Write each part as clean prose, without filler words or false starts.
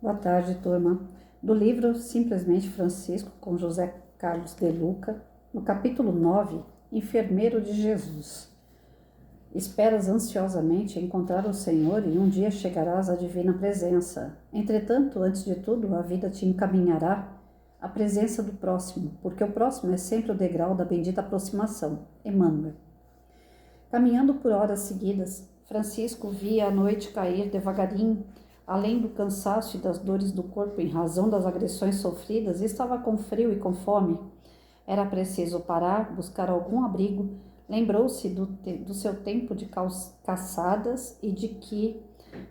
Boa tarde, turma. Do livro Simplesmente Francisco, com José Carlos de Luca, no capítulo 9, Enfermeiro de Jesus. Esperas ansiosamente encontrar o Senhor e um dia chegarás à divina presença. Entretanto, antes de tudo, a vida te encaminhará à presença do próximo, porque o próximo é sempre o degrau da bendita aproximação. Emmanuel. Caminhando por horas seguidas, Francisco via a noite cair devagarinho. Além do cansaço e das dores do corpo em razão das agressões sofridas, estava com frio e com fome. Era preciso parar, buscar algum abrigo. Lembrou-se do seu tempo de caçadas e de que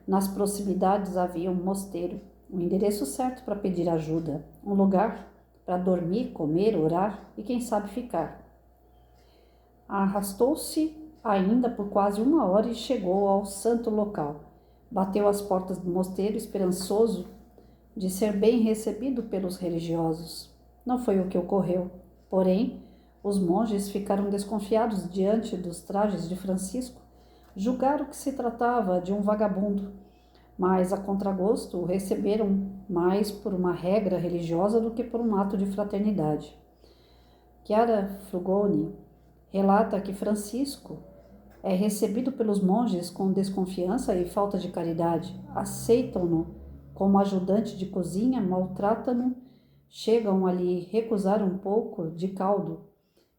nas proximidades havia um mosteiro, um endereço certo para pedir ajuda, um lugar para dormir, comer, orar e quem sabe ficar. Arrastou-se ainda por quase 1 hora e chegou ao santo local. Bateu às portas do mosteiro, esperançoso de ser bem recebido pelos religiosos. Não foi o que ocorreu. Porém, os monges ficaram desconfiados diante dos trajes de Francisco. Julgaram que se tratava de um vagabundo, mas a contragosto o receberam mais por uma regra religiosa do que por um ato de fraternidade. Chiara Frugoni relata que Francisco é recebido pelos monges com desconfiança e falta de caridade. Aceitam-no como ajudante de cozinha, maltratam-no, chegam a lhe recusar um pouco de caldo.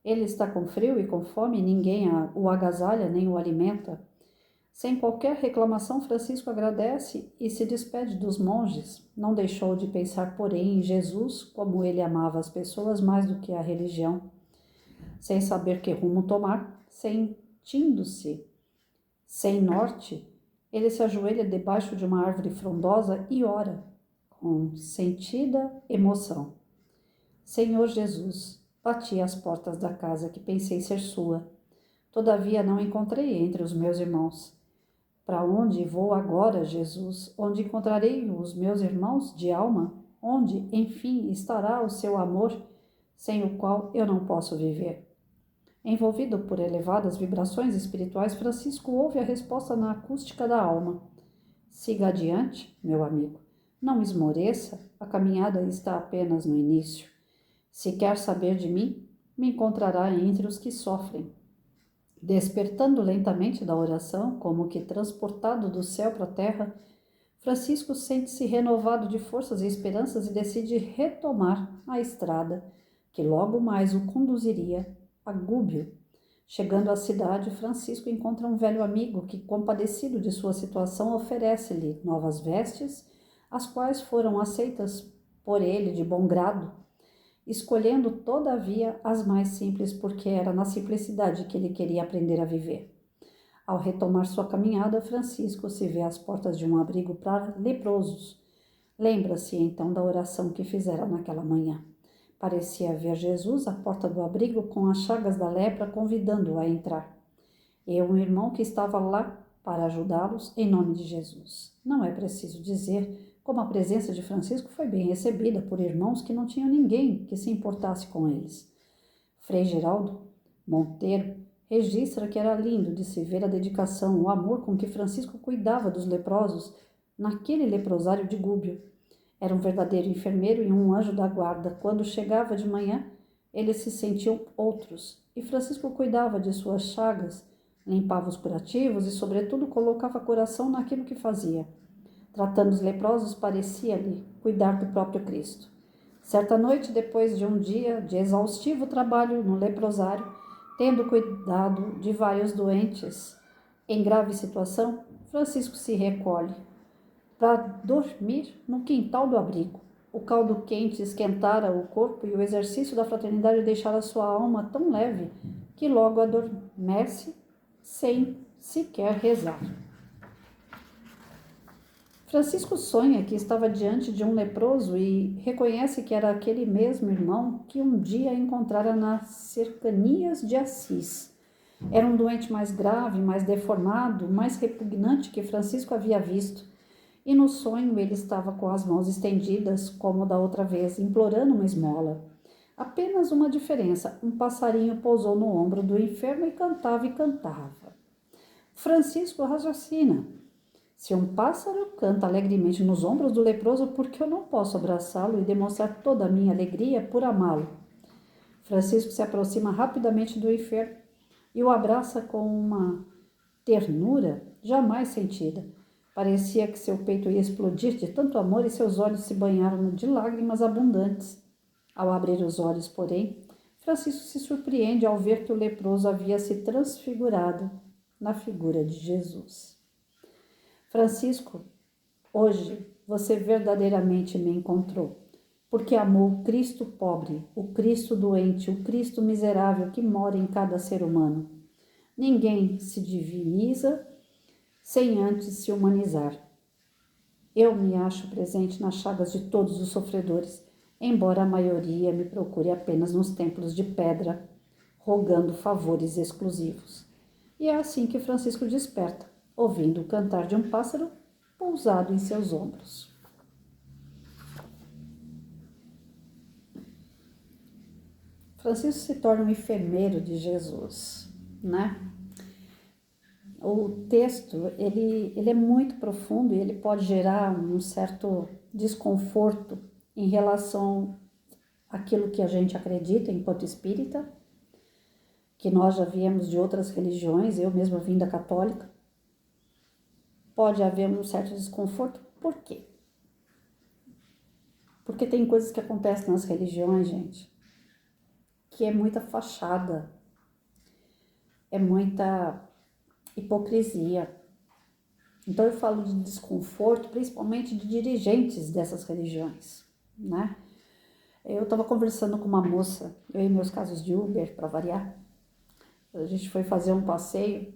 Ele está com frio e com fome, ninguém o agasalha nem o alimenta. Sem qualquer reclamação, Francisco agradece e se despede dos monges. Não deixou de pensar, porém, em Jesus, como ele amava as pessoas mais do que a religião. Sem saber que rumo tomar, sentindo-se sem norte, ele se ajoelha debaixo de uma árvore frondosa e ora, com sentida emoção. Senhor Jesus, bati às portas da casa que pensei ser sua. Todavia não encontrei entre os meus irmãos. Para onde vou agora, Jesus? Onde encontrarei os meus irmãos de alma? Onde, enfim, estará o seu amor, sem o qual eu não posso viver? Envolvido por elevadas vibrações espirituais, Francisco ouve a resposta na acústica da alma. Siga adiante, meu amigo. Não esmoreça, a caminhada está apenas no início. Se quer saber de mim, me encontrará entre os que sofrem. Despertando lentamente da oração, como que transportado do céu para a terra, Francisco sente-se renovado de forças e esperanças e decide retomar a estrada, que logo mais o conduziria a Gúbio. Chegando à cidade, Francisco encontra um velho amigo que, compadecido de sua situação, oferece-lhe novas vestes, as quais foram aceitas por ele de bom grado, escolhendo, todavia, as mais simples, porque era na simplicidade que ele queria aprender a viver. Ao retomar sua caminhada, Francisco se vê às portas de um abrigo para leprosos. Lembra-se, então, da oração que fizera naquela manhã. Parecia ver Jesus à porta do abrigo com as chagas da lepra, convidando-o a entrar. E um irmão que estava lá para ajudá-los em nome de Jesus. Não é preciso dizer como a presença de Francisco foi bem recebida por irmãos que não tinham ninguém que se importasse com eles. Frei Geraldo Monteiro registra que era lindo de se ver a dedicação, o amor com que Francisco cuidava dos leprosos naquele leprosário de Gúbio. Era um verdadeiro enfermeiro e um anjo da guarda. Quando chegava de manhã, eles se sentiam outros, e Francisco cuidava de suas chagas, limpava os curativos e, sobretudo, colocava coração naquilo que fazia. Tratando os leprosos, parecia-lhe cuidar do próprio Cristo. Certa noite, depois de um dia de exaustivo trabalho no leprosário, tendo cuidado de vários doentes em grave situação, Francisco se recolhe para dormir no quintal do abrigo. O caldo quente esquentara o corpo e o exercício da fraternidade deixara sua alma tão leve que logo adormece sem sequer rezar. Francisco sonha que estava diante de um leproso e reconhece que era aquele mesmo irmão que um dia encontrara nas cercanias de Assis. Era um doente mais grave, mais deformado, mais repugnante que Francisco havia visto. E no sonho ele estava com as mãos estendidas, como da outra vez, implorando uma esmola. Apenas uma diferença: um passarinho pousou no ombro do enfermo e cantava e cantava. Francisco raciocina. Se um pássaro canta alegremente nos ombros do leproso, por que eu não posso abraçá-lo e demonstrar toda a minha alegria por amá-lo? Francisco se aproxima rapidamente do enfermo e o abraça com uma ternura jamais sentida. Parecia que seu peito ia explodir de tanto amor e seus olhos se banharam de lágrimas abundantes. Ao abrir os olhos, porém, Francisco se surpreende ao ver que o leproso havia se transfigurado na figura de Jesus. Francisco, hoje você verdadeiramente me encontrou, porque amou o Cristo pobre, o Cristo doente, o Cristo miserável que mora em cada ser humano. Ninguém se diviniza sem antes se humanizar. Eu me acho presente nas chagas de todos os sofredores, embora a maioria me procure apenas nos templos de pedra, rogando favores exclusivos. E é assim que Francisco desperta, ouvindo o cantar de um pássaro pousado em seus ombros. Francisco se torna um enfermeiro de Jesus, né? O texto, ele é muito profundo e ele pode gerar um certo desconforto em relação àquilo que a gente acredita enquanto espírita, que nós já viemos de outras religiões, eu mesma vim da católica. Pode haver um certo desconforto, por quê? Porque tem coisas que acontecem nas religiões, gente, que é muita fachada, é muita hipocrisia. Então eu falo de desconforto, principalmente de dirigentes dessas religiões, né? Eu estava conversando com uma moça, eu e meus casos de Uber, para variar. A gente foi fazer um passeio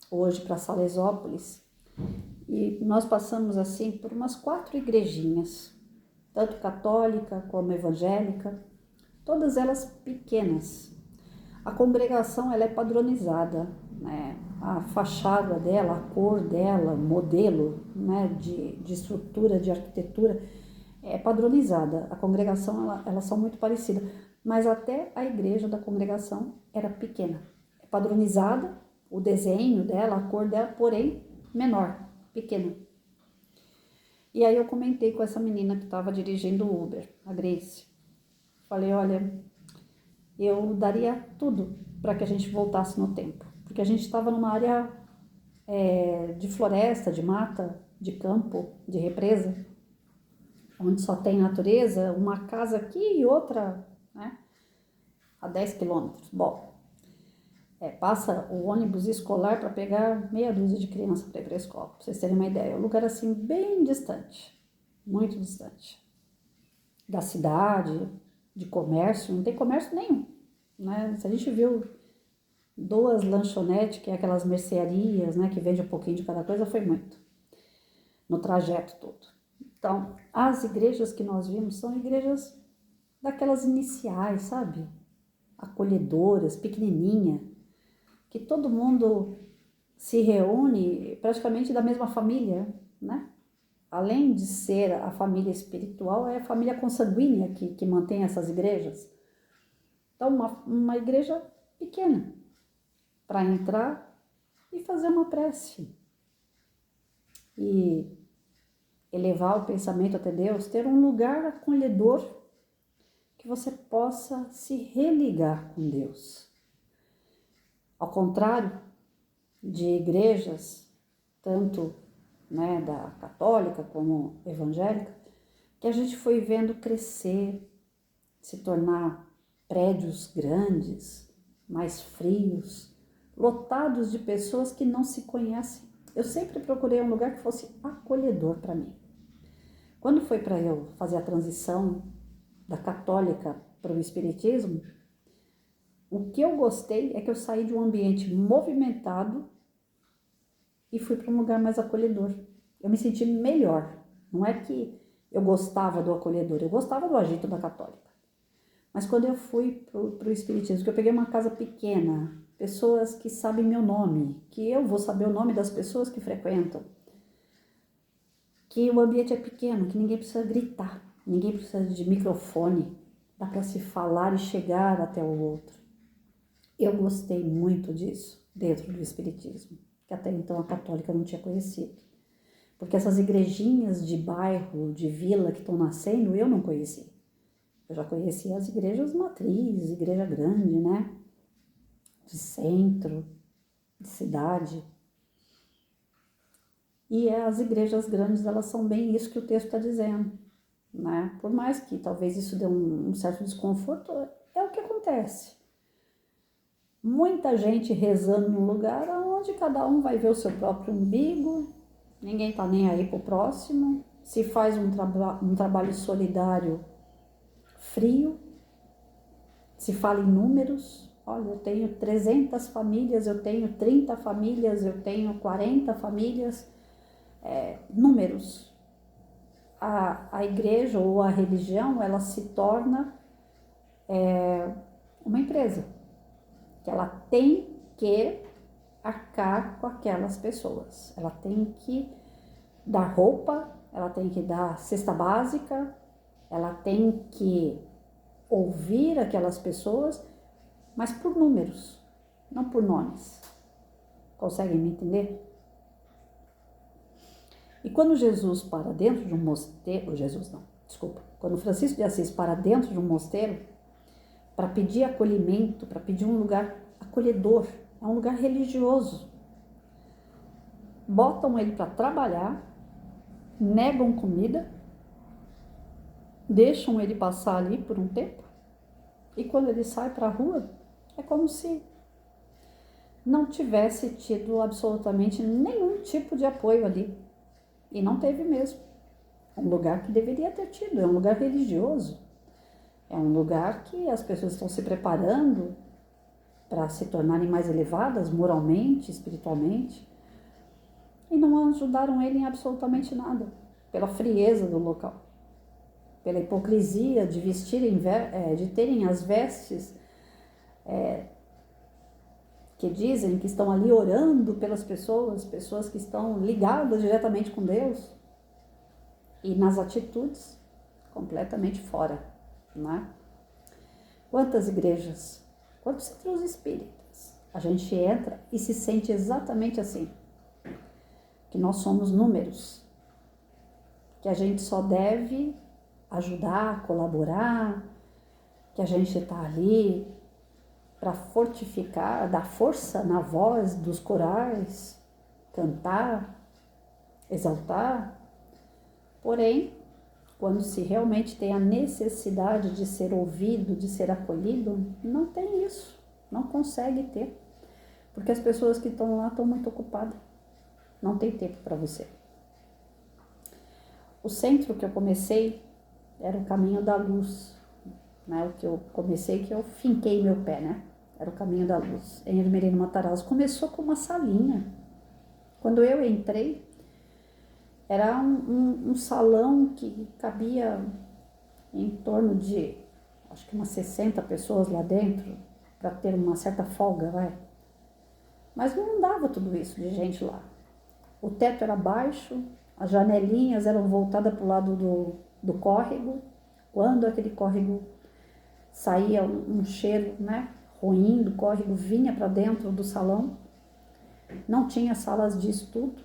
hoje para Salesópolis e nós passamos assim por umas 4 igrejinhas, tanto católica como evangélica, todas elas pequenas. A congregação ela é padronizada, né? A fachada dela, a cor dela, modelo, né, de estrutura, de arquitetura é padronizada. A congregação elas são muito parecidas, mas até a igreja da congregação era pequena. É padronizada, o desenho dela, a cor dela, porém menor, pequena. E aí eu comentei com essa menina que estava dirigindo o Uber, a Grace. Falei, olha, eu daria tudo para que a gente voltasse no tempo, porque a gente estava numa área de floresta, de mata, de campo, de represa, onde só tem natureza, uma casa aqui e outra, né, a 10 quilômetros. Bom, passa o ônibus escolar para pegar meia dúzia de crianças para ir para a escola, para vocês terem uma ideia. É um lugar assim bem distante, muito distante da cidade, de comércio, não tem comércio nenhum, né? Se a gente viu 2 lanchonetes, que é aquelas mercearias, né, que vende um pouquinho de cada coisa, foi muito, no trajeto todo. Então, as igrejas que nós vimos são igrejas daquelas iniciais, sabe? Acolhedoras, pequenininha, que todo mundo se reúne praticamente da mesma família, né? Além de ser a família espiritual, é a família consanguínea que mantém essas igrejas. Então, uma igreja pequena, para entrar e fazer uma prece. E elevar o pensamento até Deus, ter um lugar acolhedor que você possa se religar com Deus. Ao contrário de igrejas, tanto, né, da católica como evangélica, que a gente foi vendo crescer, se tornar prédios grandes, mais frios, lotados de pessoas que não se conhecem. Eu sempre procurei um lugar que fosse acolhedor para mim. Quando foi para eu fazer a transição da católica para o espiritismo, o que eu gostei é que eu saí de um ambiente movimentado e fui para um lugar mais acolhedor. Eu me senti melhor. Não é que eu gostava do acolhedor, eu gostava do agito da católica. Mas quando eu fui para o espiritismo, que eu peguei uma casa pequena, pessoas que sabem meu nome, que eu vou saber o nome das pessoas que frequentam, que o ambiente é pequeno, que ninguém precisa gritar, ninguém precisa de microfone, dá para se falar e chegar até o outro. Eu gostei muito disso dentro do espiritismo, que até então a católica não tinha conhecido. Porque essas igrejinhas de bairro, de vila que estão nascendo, eu não conheci. Eu já conheci as igrejas matrizes, igreja grande, né? De centro, de cidade. E as igrejas grandes, elas são bem isso que o texto está dizendo, né? Por mais que talvez isso dê um certo desconforto, é o que acontece. Muita gente rezando num lugar onde cada um vai ver o seu próprio umbigo, ninguém tá nem aí pro próximo, se faz um trabalho solidário frio, se fala em números. Olha, eu tenho 300 famílias, eu tenho 30 famílias, eu tenho 40 famílias, números. A igreja ou a religião, ela se torna uma empresa, que ela tem que arcar com aquelas pessoas. Ela tem que dar roupa, ela tem que dar cesta básica, ela tem que ouvir aquelas pessoas, mas por números, não por nomes. Conseguem me entender? E quando Jesus para dentro de um mosteiro, quando Francisco de Assis para dentro de um mosteiro, para pedir acolhimento, para pedir um lugar acolhedor, é um lugar religioso. Botam ele para trabalhar, negam comida, deixam ele passar ali por um tempo, e quando ele sai para a rua, é como se não tivesse tido absolutamente nenhum tipo de apoio ali. E não teve mesmo. É um lugar que deveria ter tido, é um lugar religioso. É um lugar que as pessoas estão se preparando para se tornarem mais elevadas moralmente, espiritualmente, e não ajudaram ele em absolutamente nada, pela frieza do local, pela hipocrisia de vestirem, de terem as vestes que dizem que estão ali orando pelas pessoas que estão ligadas diretamente com Deus, e nas atitudes completamente fora, né? Quantas igrejas, quantos centros espíritas a gente entra e se sente exatamente assim, que nós somos números, que a gente só deve ajudar, colaborar, que a gente está ali para fortificar, dar força na voz dos corais, cantar, exaltar. Porém, quando se realmente tem a necessidade de ser ouvido, de ser acolhido, não tem isso, não consegue ter, porque as pessoas que estão lá estão muito ocupadas, não tem tempo para você. O centro que eu comecei era o Caminho da Luz, né? O que eu comecei, que eu finquei meu pé, né? Era o Caminho da Luz, em Ermelino Matarazzo. Começou com uma salinha. Quando eu entrei, era um salão que cabia em torno de, acho que umas 60 pessoas lá dentro, para ter uma certa folga, vai. Mas não dava tudo isso de gente lá. O teto era baixo, as janelinhas eram voltadas para o lado do córrego. Quando aquele córrego saía um cheiro, né, ruim do córrego, vinha para dentro do salão. Não tinha salas de estudo,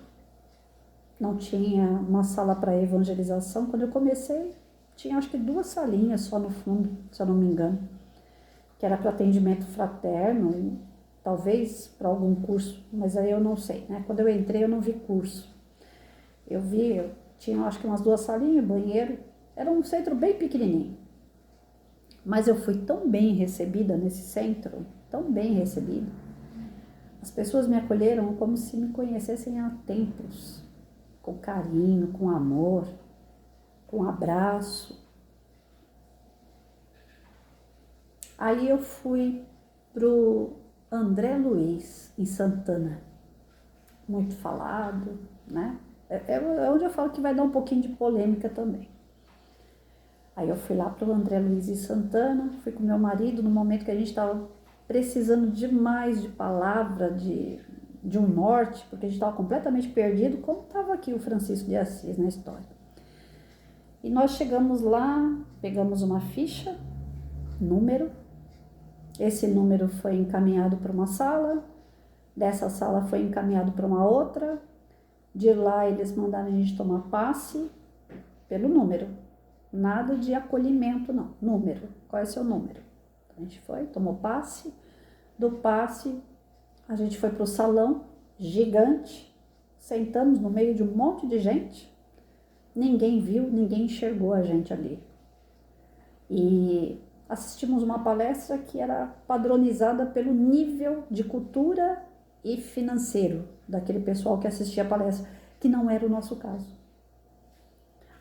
não tinha uma sala para evangelização. Quando eu comecei, tinha acho que 2 salinhas só no fundo, se eu não me engano, que era para atendimento fraterno e talvez para algum curso, mas aí eu não sei, né? Quando eu entrei eu não vi curso. Tinha acho que umas 2 salinhas, banheiro, era um centro bem pequenininho. Mas eu fui tão bem recebida nesse centro, tão bem recebida. As pessoas me acolheram como se me conhecessem há tempos, com carinho, com amor, com abraço. Aí eu fui pro André Luiz, em Santana, muito falado, né? É onde eu falo que vai dar um pouquinho de polêmica também. Aí eu fui lá pro André Luiz em Santana, fui com meu marido no momento que a gente estava precisando demais de palavra, de um norte, porque a gente estava completamente perdido, como estava aqui o Francisco de Assis na história. E nós chegamos lá, pegamos uma ficha, número, esse número foi encaminhado para uma sala, dessa sala foi encaminhado para uma outra, De lá eles mandaram a gente tomar passe pelo número. Nada de acolhimento, não. Número. Qual é o seu número? A gente foi, tomou passe. Do passe, a gente foi para o salão gigante. Sentamos no meio de um monte de gente. Ninguém viu, ninguém enxergou a gente ali. E assistimos uma palestra que era padronizada pelo nível de cultura e financeiro daquele pessoal que assistia a palestra, que não era o nosso caso.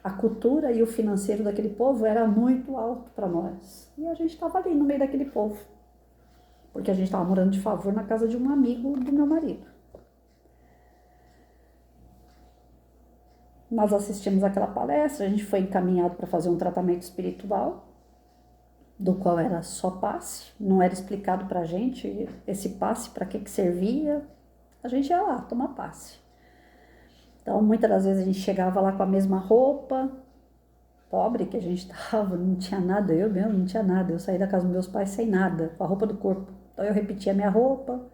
A cultura e o financeiro daquele povo era muito alto para nós. E a gente estava ali no meio daquele povo, porque a gente estava morando de favor na casa de um amigo do meu marido. Nós assistimos aquela palestra, a gente foi encaminhado para fazer um tratamento espiritual, do qual era só passe, não era explicado para a gente esse passe, para que servia. A gente ia lá tomar passe. Então, muitas das vezes a gente chegava lá com a mesma roupa, pobre que a gente estava, não tinha nada, eu mesmo não tinha nada. Eu saí da casa dos meus pais sem nada, com a roupa do corpo. Então, eu repetia a minha roupa,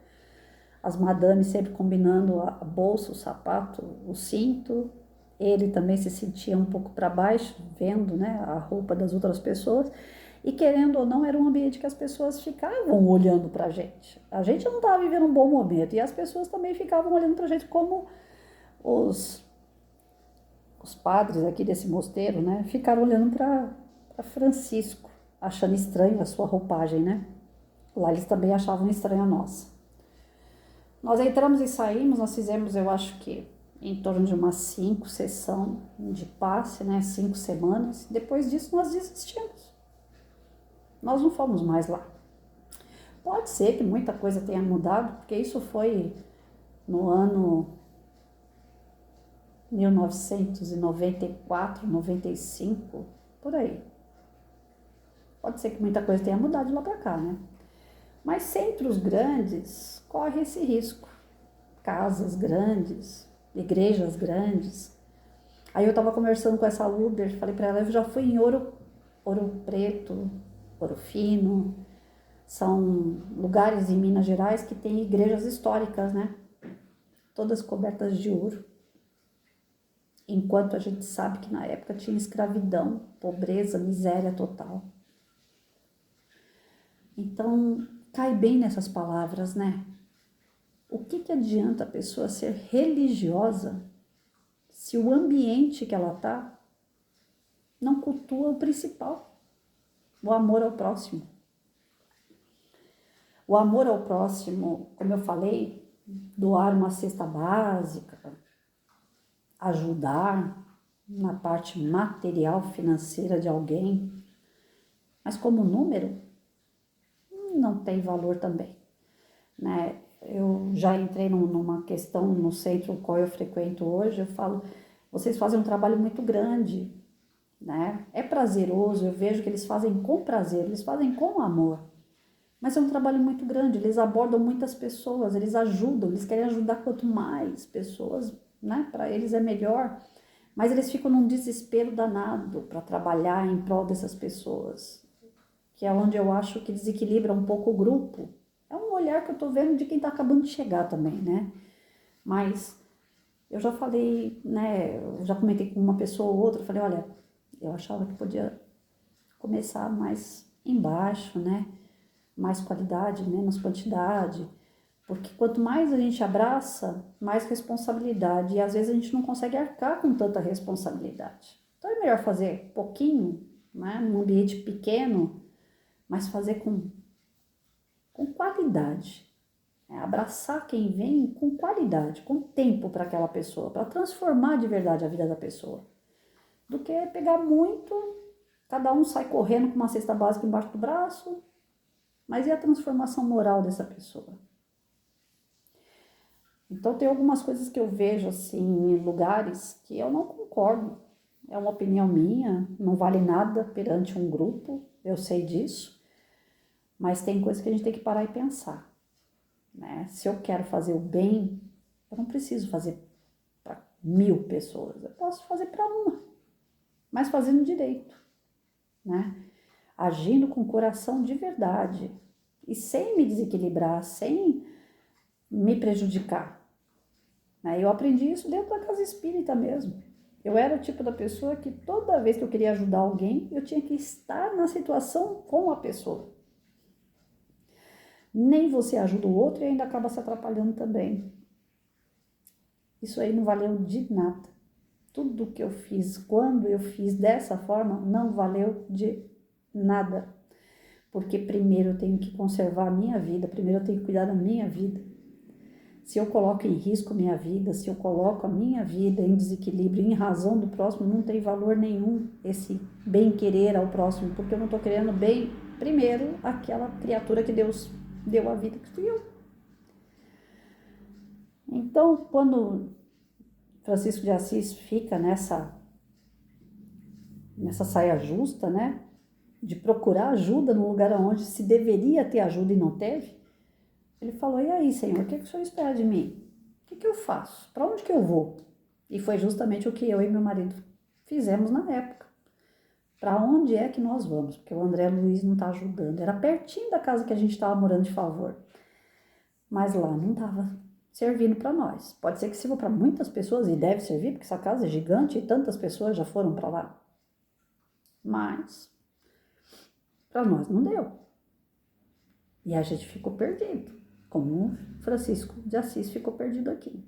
as madames sempre combinando a bolsa, o sapato, o cinto. Ele também se sentia um pouco para baixo, vendo, né, a roupa das outras pessoas. E querendo ou não, era um ambiente que as pessoas ficavam olhando para a gente. A gente não estava vivendo um bom momento e as pessoas também ficavam olhando para a gente como os padres aqui desse mosteiro, né, ficaram olhando para Francisco, achando estranho a sua roupagem, né? Lá eles também achavam estranho a nossa. Nós entramos e saímos, nós fizemos, eu acho que em torno de umas 5 sessões de passe, né, 5 semanas. Depois disso nós desistimos. Nós não fomos mais lá. Pode ser que muita coisa tenha mudado, porque isso foi no ano 1994, 95, por aí. Pode ser que muita coisa tenha mudado de lá para cá, né? Mas centros grandes corre esse risco. Casas grandes, igrejas grandes. Aí eu estava conversando com essa Uber, falei para ela, eu já fui em Ouro Preto, Ouro Fino. São lugares em Minas Gerais que tem igrejas históricas, né? Todas cobertas de ouro. Enquanto a gente sabe que na época tinha escravidão, pobreza, miséria total. Então, cai bem nessas palavras, né? O que adianta a pessoa ser religiosa se o ambiente que ela tá não cultua o principal, o amor ao próximo? O amor ao próximo, como eu falei, doar uma cesta básica, ajudar na parte material, financeira de alguém, mas como número, não tem valor também, né? Eu já entrei numa questão no centro qual eu frequento hoje, eu falo, vocês fazem um trabalho muito grande, né? É prazeroso, eu vejo que eles fazem com prazer, eles fazem com amor, mas é um trabalho muito grande, eles abordam muitas pessoas, eles ajudam, eles querem ajudar quanto mais pessoas, né? Para eles é melhor, mas eles ficam num desespero danado para trabalhar em prol dessas pessoas, que é onde eu acho que desequilibra um pouco o grupo. É um olhar que eu tô vendo de quem tá acabando de chegar também, né? Mas eu já falei, né? Eu já comentei com uma pessoa ou outra, falei, olha, eu achava que podia começar mais embaixo, né? Mais qualidade, menos quantidade. Porque quanto mais a gente abraça, mais responsabilidade. E às vezes a gente não consegue arcar com tanta responsabilidade. Então é melhor fazer pouquinho, né? Num ambiente pequeno, mas fazer com qualidade. Abraçar quem vem com qualidade, com tempo para aquela pessoa, para transformar de verdade a vida da pessoa. Do que pegar muito, cada um sai correndo com uma cesta básica embaixo do braço, mas e a transformação moral dessa pessoa? Então tem algumas coisas que eu vejo assim em lugares que eu não concordo. É uma opinião minha, não vale nada perante um grupo, eu sei disso. Mas tem coisas que a gente tem que parar e pensar, né? Se eu quero fazer o bem, eu não preciso fazer para 1000 pessoas, eu posso fazer para uma, mas fazendo direito, né? Agindo com o coração de verdade e sem me desequilibrar, sem me prejudicar. Né? Eu aprendi isso dentro da casa espírita mesmo. Eu era o tipo da pessoa que toda vez que eu queria ajudar alguém, eu tinha que estar na situação com a pessoa. Nem você ajuda o outro e ainda acaba se atrapalhando também. Isso aí não valeu de nada. Tudo que eu fiz, quando eu fiz dessa forma, não valeu de nada. Porque primeiro eu tenho que conservar a minha vida, primeiro eu tenho que cuidar da minha vida. Se eu coloco em risco a minha vida, se eu coloco a minha vida em desequilíbrio, em razão do próximo, não tem valor nenhum esse bem-querer ao próximo, porque eu não estou querendo bem, primeiro, aquela criatura que Deus deu a vida, que fui eu. Então, quando Francisco de Assis fica nessa saia justa, né, de procurar ajuda no lugar onde se deveria ter ajuda e não teve, ele falou, e aí, Senhor, o que o Senhor espera de mim? O que eu faço? Para onde que eu vou? E foi justamente o que eu e meu marido fizemos na época. Para onde é que nós vamos? Porque o André Luiz não está ajudando. Era pertinho da casa que a gente estava morando de favor. Mas lá não estava servindo para nós. Pode ser que sirva para muitas pessoas e deve servir, porque essa casa é gigante e tantas pessoas já foram para lá. Mas para nós não deu. E a gente ficou perdido, como Francisco de Assis ficou perdido aqui.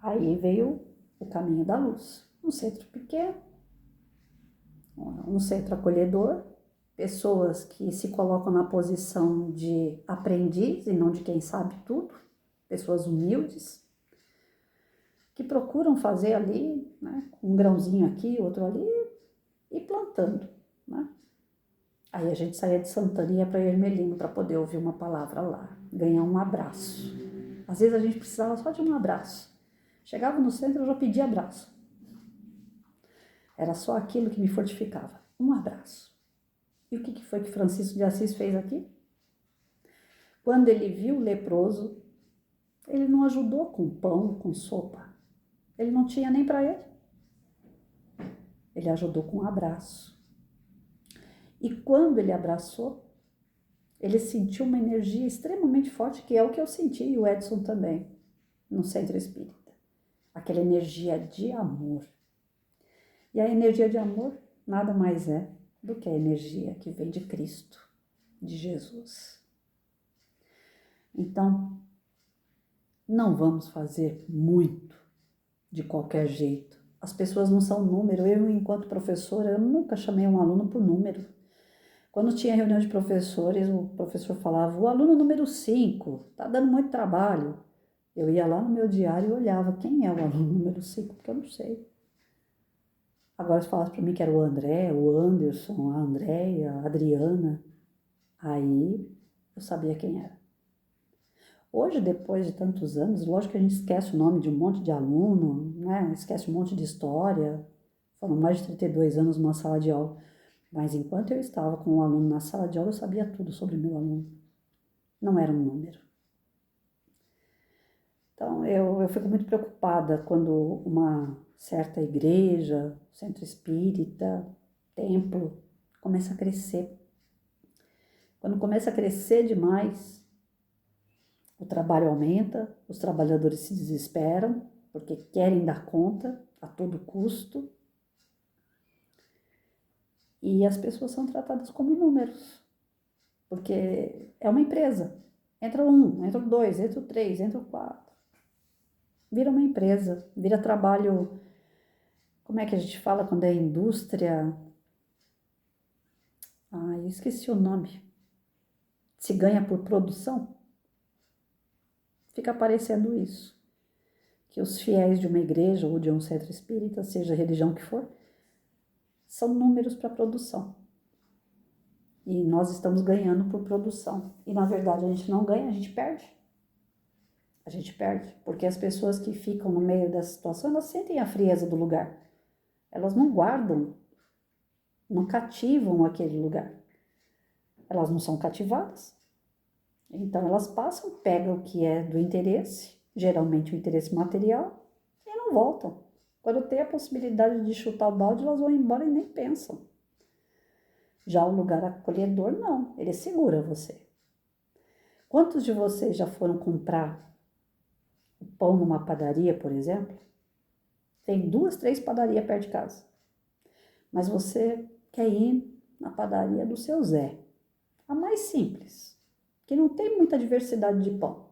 Aí veio o caminho da luz, um centro pequeno, um centro acolhedor, pessoas que se colocam na posição de aprendiz e não de quem sabe tudo, pessoas humildes, que procuram fazer ali, né, um grãozinho aqui, outro ali, e plantando, né? Aí a gente saía de Santana e ia para Ermelino para poder ouvir uma palavra lá, ganhar um abraço. Às vezes a gente precisava só de um abraço. Chegava no centro, eu já pedia abraço. Era só aquilo que me fortificava, um abraço. E o que foi que Francisco de Assis fez aqui? Quando ele viu o leproso, ele não ajudou com pão, com sopa. Ele não tinha nem para ele. Ele ajudou com um abraço. E quando ele abraçou, ele sentiu uma energia extremamente forte, que é o que eu senti, e o Edson também, no centro espírita. Aquela energia de amor. E a energia de amor nada mais é do que a energia que vem de Cristo, de Jesus. Então, não vamos fazer muito de qualquer jeito. As pessoas não são número. Eu, enquanto professora, eu nunca chamei um aluno por número. Quando tinha reunião de professores, o professor falava, o aluno número 5, tá dando muito trabalho. Eu ia lá no meu diário e olhava, quem é o aluno número 5? Porque eu não sei. Agora, se falasse para mim que era o André, o Anderson, a Andréia, a Adriana, aí eu sabia quem era. Hoje, depois de tantos anos, lógico que a gente esquece o nome de um monte de aluno, né? Esquece um monte de história. Foram mais de 32 anos numa sala de aula. Mas enquanto eu estava com um aluno na sala de aula, eu sabia tudo sobre o meu aluno. Não era um número. Então, eu fico muito preocupada quando uma certa igreja, centro espírita, templo, começa a crescer. Quando começa a crescer demais, o trabalho aumenta, os trabalhadores se desesperam, porque querem dar conta a todo custo, e as pessoas são tratadas como números, porque é uma empresa. Entra um, entra o dois, entra o três, entra o quatro. Vira uma empresa, vira trabalho. Como é que a gente fala quando é indústria? Eu esqueci o nome. Se ganha por produção? Fica aparecendo isso. Que os fiéis de uma igreja ou de um centro espírita, seja a religião que for, são números para produção. E nós estamos ganhando por produção. E na verdade a gente não ganha, a gente perde. A gente perde, porque as pessoas que ficam no meio dessa situação, elas sentem a frieza do lugar. Elas não guardam, não cativam aquele lugar. Elas não são cativadas. Então elas passam, pegam o que é do interesse, geralmente o interesse material, e não voltam. Quando tem a possibilidade de chutar o balde, elas vão embora e nem pensam. Já o lugar acolhedor, não, ele segura você. Quantos de vocês já foram comprar o pão numa padaria, por exemplo, tem 2, 3 padarias perto de casa. Mas você quer ir na padaria do seu Zé, a mais simples, que não tem muita diversidade de pão.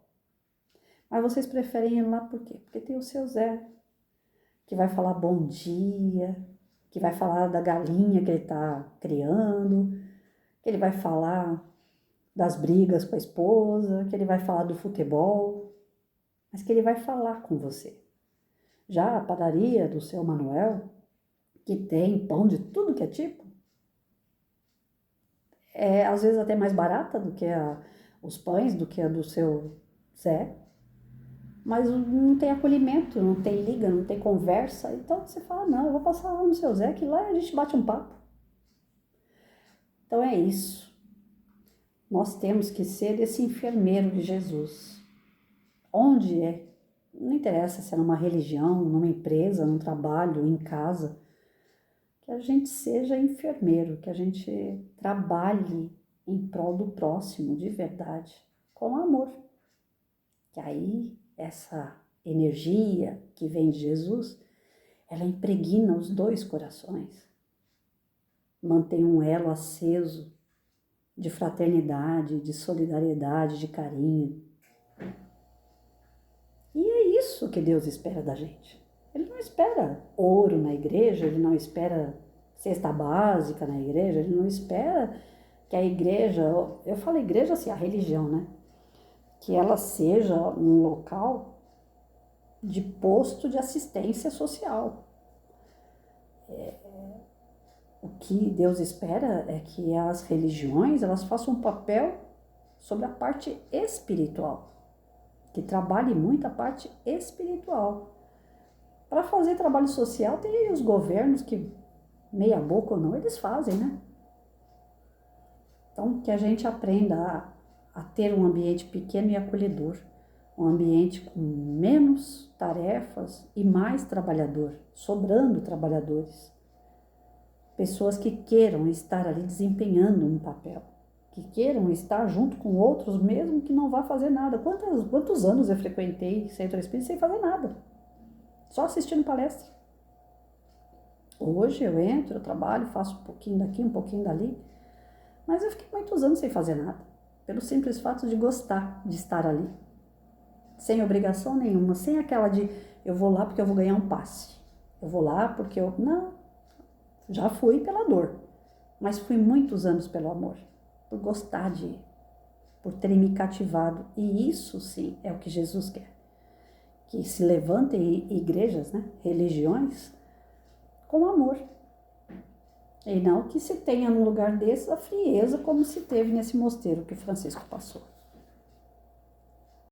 Mas vocês preferem ir lá por quê? Porque tem o seu Zé, que vai falar bom dia, que vai falar da galinha que ele está criando, que ele vai falar das brigas com a esposa, que ele vai falar do futebol, mas que ele vai falar com você. Já a padaria do seu Manuel, que tem pão de tudo que é tipo, é às vezes até mais barata do que os pães, do que a do seu Zé, mas não tem acolhimento, não tem liga, não tem conversa, então você fala, não, eu vou passar lá no seu Zé, que lá a gente bate um papo. Então é isso. Nós temos que ser esse enfermeiro de Jesus. Onde é? Não interessa se é numa religião, numa empresa, num trabalho, em casa. Que a gente seja enfermeiro, que a gente trabalhe em prol do próximo, de verdade, com amor. Que aí essa energia que vem de Jesus, ela impregna os 2 corações. Mantém um elo aceso de fraternidade, de solidariedade, de carinho. E é isso que Deus espera da gente. Ele não espera ouro na igreja, ele não espera cesta básica na igreja, ele não espera que a igreja, eu falo igreja assim, a religião, né? Que ela seja um local de posto de assistência social. O que Deus espera é que as religiões, elas façam um papel sobre a parte espiritual, que trabalhe muito a parte espiritual. Para fazer trabalho social, tem os governos que, meia boca ou não, eles fazem, né? Então, que a gente aprenda a ter um ambiente pequeno e acolhedor, um ambiente com menos tarefas e mais trabalhador, sobrando trabalhadores. Pessoas que queiram estar ali desempenhando um papel, que queiram estar junto com outros, mesmo que não vá fazer nada. Quantos anos eu frequentei centro espírita sem fazer nada? Só assistindo palestra. Hoje eu entro, eu trabalho, faço um pouquinho daqui, um pouquinho dali, mas eu fiquei muitos anos sem fazer nada, pelo simples fato de gostar de estar ali, sem obrigação nenhuma, sem aquela de eu vou lá porque eu vou ganhar um passe, eu vou lá porque eu... Não, já fui pela dor, mas fui muitos anos pelo amor, por gostar de ir, por terem me cativado, e isso sim é o que Jesus quer, que se levantem igrejas, né, religiões, com amor. E não que se tenha num lugar desse a frieza como se teve nesse mosteiro que Francisco passou.